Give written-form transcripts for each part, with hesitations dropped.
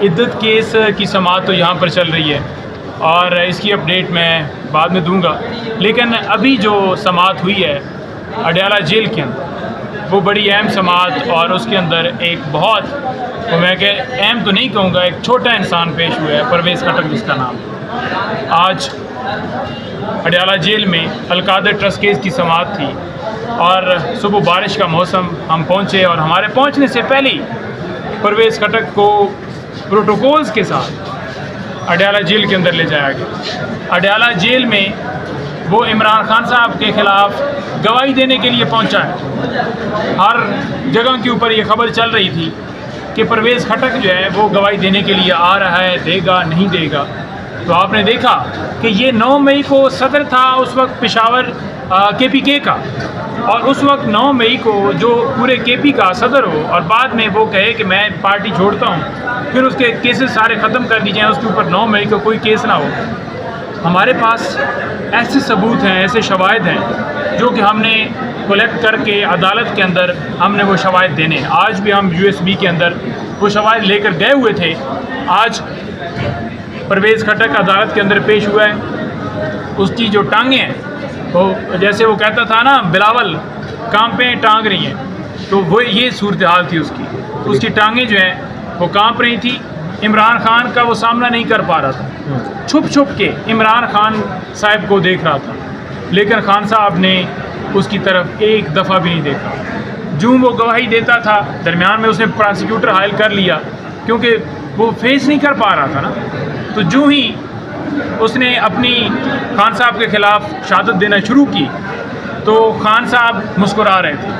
عدت کیس کی سماعت تو یہاں پر چل رہی ہے اور اس کی اپڈیٹ میں بعد میں دوں گا، لیکن ابھی جو سماعت ہوئی ہے اڈیالہ جیل کے اندر وہ بڑی اہم سماعت، اور اس کے اندر ایک بہت میں کہ اہم تو نہیں کہوں گا، ایک چھوٹا انسان پیش ہوا ہے، پرویز خٹک جس کا نام۔ آج اڈیالہ جیل میں القادر ٹرسٹ کیس کی سماعت تھی اور صبح بارش کا موسم، ہم پہنچے اور ہمارے پہنچنے سے پہلے ہی پرویز خٹک کو پروٹوکولز کے ساتھ اڈیالہ جیل کے اندر لے جایا گیا۔ اڈیالہ جیل میں وہ عمران خان صاحب کے خلاف گواہی دینے کے لیے پہنچا ہے۔ ہر جگہ کے اوپر یہ خبر چل رہی تھی کہ پرویز خٹک جو ہے وہ گواہی دینے کے لیے آ رہا ہے، دے گا نہیں دے گا۔ تو آپ نے دیکھا کہ یہ 9 مئی کو صدر تھا اس وقت پشاور KPK کا، اور اس وقت 9 مئی کو جو پورے KP کا صدر ہو اور بعد میں وہ کہے کہ میں پارٹی چھوڑتا ہوں، پھر اس کے کیسز سارے ختم کر دی جائیں، اس کے اوپر 9 مئی کو کوئی کیس نہ ہو۔ ہمارے پاس ایسے ثبوت ہیں، ایسے شواہد ہیں جو کہ ہم نے کلیکٹ کر کے عدالت کے اندر ہم نے وہ شواہد دینے۔ آج بھی ہم USB کے اندر وہ شواہد لے کر گئے ہوئے تھے۔ آج پرویز خٹک عدالت کے اندر پیش ہوا ہے۔ اس کی جو ٹانگیں ہیں وہ جیسے وہ کہتا تھا نا، بلاول کانپیں ٹانگ رہی ہیں، تو وہ یہ صورتحال تھی اس کی ٹانگیں جو ہیں وہ کانپ رہی تھی۔ عمران خان کا وہ سامنا نہیں کر پا رہا تھا، چھپ چھپ کے عمران خان صاحب کو دیکھ رہا تھا، لیکن خان صاحب نے اس کی طرف ایک دفعہ بھی نہیں دیکھا۔ جو وہ گواہی دیتا تھا درمیان میں اس نے پراسیکیوٹر حائل کر لیا کیونکہ وہ فیس نہیں کر پا رہا تھا نا، تو جو ہی اس نے اپنی خان صاحب کے خلاف شہادت دینا شروع کی تو خان صاحب مسکرا رہے تھے۔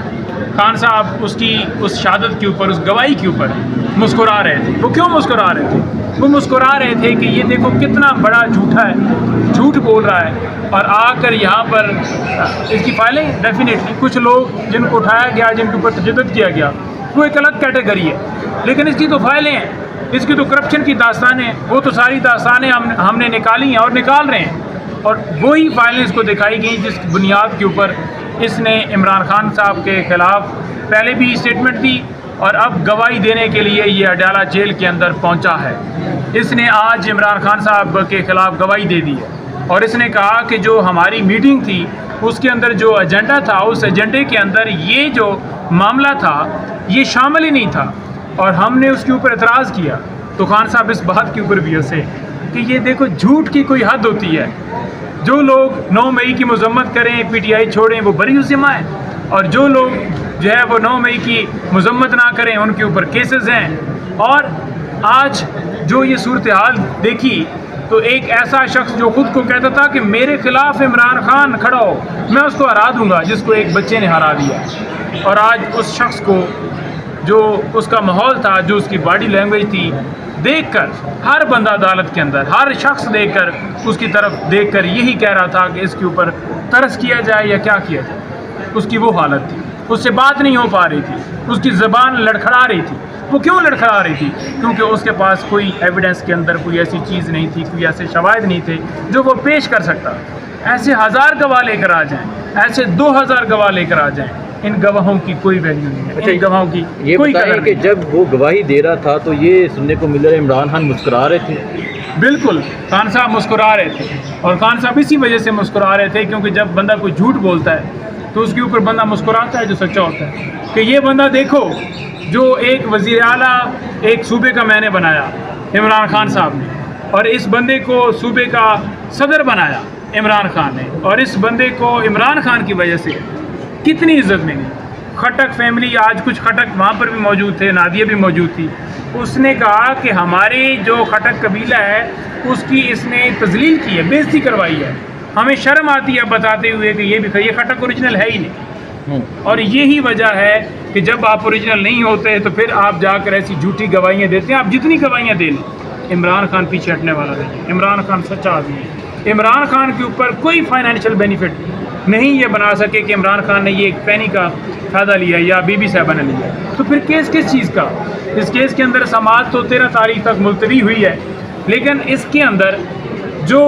خان صاحب اس شہادت کے اوپر، اس گواہی کے اوپر مسکرا رہے تھے۔ وہ کیوں مسکرا رہے تھے؟ وہ مسکرا رہے تھے کہ یہ دیکھو کتنا بڑا جھوٹا ہے، جھوٹ بول رہا ہے، اور آ کر یہاں پر اس کی فائلیں ڈیفینیٹلی کچھ لوگ جن کو اٹھایا گیا، جن کے اوپر تشدد کیا گیا، وہ ایک الگ کیٹیگری ہے، لیکن اس کی تو فائلیں ہیں، اس کی تو کرپشن کی داستانیں، وہ تو ساری داستانیں ہم نے نکالی ہیں اور نکال رہے ہیں، اور وہی فائلیں اس کو دکھائی گئیں جس بنیاد کے اوپر اس نے عمران خان صاحب کے خلاف پہلے بھی اسٹیٹمنٹ دی اور اب گواہی دینے کے لیے یہ اڈیالہ جیل کے اندر پہنچا ہے۔ اس نے آج عمران خان صاحب کے خلاف گواہی دے دی ہے، اور اس نے کہا کہ جو ہماری میٹنگ تھی اس کے اندر جو ایجنڈا تھا، اس ایجنڈے کے اندر یہ جو معاملہ تھا یہ شامل ہی نہیں تھا، اور ہم نے اس کے اوپر اعتراض کیا۔ تو خان صاحب اس بات کے اوپر بھی ہنسے کہ یہ دیکھو جھوٹ کی کوئی حد ہوتی ہے، جو لوگ 9 مئی کی مذمت کریں، PTI چھوڑیں، وہ بری الذمہ ہیں، اور جو لوگ جو ہے وہ 9 مئی کی مذمت نہ کریں ان کے اوپر کیسز ہیں۔ اور آج جو یہ صورتحال دیکھی تو ایک ایسا شخص جو خود کو کہتا تھا کہ میرے خلاف عمران خان کھڑا ہو، میں اس کو ہرا دوں گا، جس کو ایک بچے نے ہرا دیا، اور آج اس شخص کو جو اس کا ماحول تھا، جو اس کی باڈی لینگویج تھی، دیکھ کر ہر بندہ عدالت کے اندر، ہر شخص دیکھ کر اس کی طرف دیکھ کر یہی کہہ رہا تھا کہ اس کے اوپر ترس کیا جائے یا کیا کیا جائے۔ اس کی وہ حالت تھی، اس سے بات نہیں ہو پا رہی تھی، اس کی زبان لڑکھڑا رہی تھی۔ وہ کیوں لڑکھڑا رہی تھی؟ کیونکہ اس کے پاس کوئی ایویڈنس کے اندر کوئی ایسی چیز نہیں تھی، کوئی ایسے شواہد نہیں تھے جو وہ پیش کر سکتا۔ ایسے 1000 گواہ لے کر آ جائیں، ایسے 2000 گواہ لے کر آ جائیں، ان گواہوں کی کوئی ویلیو نہیں ہے، ان گواہوں کی کوئی قدر نہیں۔ کہ جب وہ گواہی دے رہا تھا تو یہ سننے کو مل رہا ہے عمران خان مسکرا رہے تھے۔ بالکل، خان صاحب مسکرا رہے تھے، اور خان صاحب اسی وجہ سے مسکرا رہے تھے کیونکہ جب بندہ کوئی جھوٹ بولتا ہے تو اس کے اوپر بندہ مسکراتا ہے جو سچا ہوتا ہے، کہ یہ بندہ دیکھو جو ایک وزیر اعلیٰ ایک صوبے کا میں نے بنایا عمران خان صاحب نے، اور اس بندے کو صوبے کا صدر بنایا عمران خان نے، اور اس بندے کو عمران خان کی وجہ سے کتنی عزت ملی۔ خٹک فیملی، آج کچھ خٹک وہاں پر بھی موجود تھے، نادیہ بھی موجود تھی، اس نے کہا کہ ہماری جو خٹک قبیلہ ہے اس کی اس نے تذلیل کی ہے، بے عزتی کروائی ہے، ہمیں شرم آتی ہے بتاتے ہوئے کہ یہ خٹک اوریجنل ہے ہی نہیں۔ اور یہی وجہ ہے کہ جب آپ اوریجنل نہیں ہوتے تو پھر آپ جا کر ایسی جھوٹی گواہیاں دیتے ہیں۔ آپ جتنی گواہیاں دے لیں، عمران خان پیچھے ہٹنے والا نہیں، عمران خان سچا آدمی ہے۔ عمران خان کے اوپر کوئی فائنینشیل بینیفٹ نہیں یہ بنا سکے کہ عمران خان نے یہ ایک پینی کا فائدہ لیا یا بی بی صاحبہ نے لیا، تو پھر کیس کس چیز کا؟ اس کیس کے اندر سماعت تو 13 تاریخ تک ملتوی ہوئی ہے، لیکن اس کے اندر جو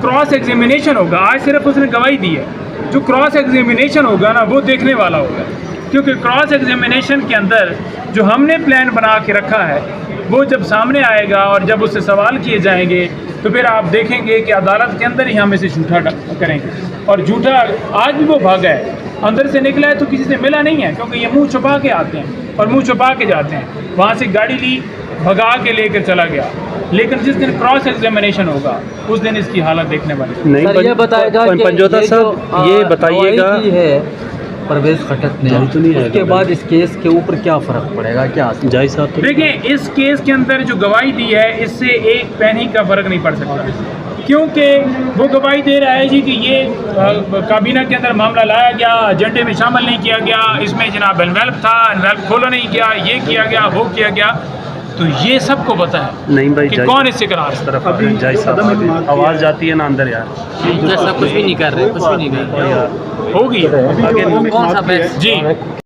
کراس ایگزامینیشن ہوگا، آج صرف اس نے گواہی دی ہے، جو کراس ایگزامینیشن ہوگا نا وہ دیکھنے والا ہوگا، کیونکہ کراس ایگزامینیشن کے اندر جو ہم نے پلان بنا کے رکھا ہے وہ جب سامنے آئے گا اور جب اس سے سوال کیے جائیں گے تو پھر آپ دیکھیں گے کہ عدالت کے اندر ہی ہم اسے جھوٹا کریں گے. اور جھوٹا آج بھی وہ بھاگا ہے, اندر سے نکلا ہے تو کسی سے ملا نہیں ہے, کیونکہ یہ منہ چھپا کے آتے ہیں اور منہ چھپا کے جاتے ہیں. وہاں سے گاڑی لی, بھگا کے لے کر چلا گیا, لیکن جس دن کراس ایگزامینیشن ہوگا اس دن اس کی حالت دیکھنے والی. نہیں یہ بتائے گا کہ پنجوتا صاحب یہ بتائیے گا ہے پرویز خٹک نے, اس کے بعد اس کیس کے اوپر کیا فرق پڑے گا, کیا جائی صاحب دیکھیں اس کیس کے اندر جو گواہی دی ہے اس سے ایک پینی کا فرق نہیں پڑ سکتا, کیونکہ وہ گواہی دے رہا ہے جی کہ یہ کابینہ کے اندر معاملہ لایا گیا, ایجنڈے میں شامل نہیں کیا گیا, اس میں جناب انویلپ تھا, انویلپ کھولا نہیں گیا, یہ کیا گیا, وہ کیا گیا. تو یہ سب کو پتہ ہے نہیں بھائی کہ کون اس سے قرار اس طرف جائی صاحب آواز جاتی ہے نا اندر یار, کچھ بھی نہیں کر رہے, کچھ بھی نہیں کر رہے ہوگی کون سا جی.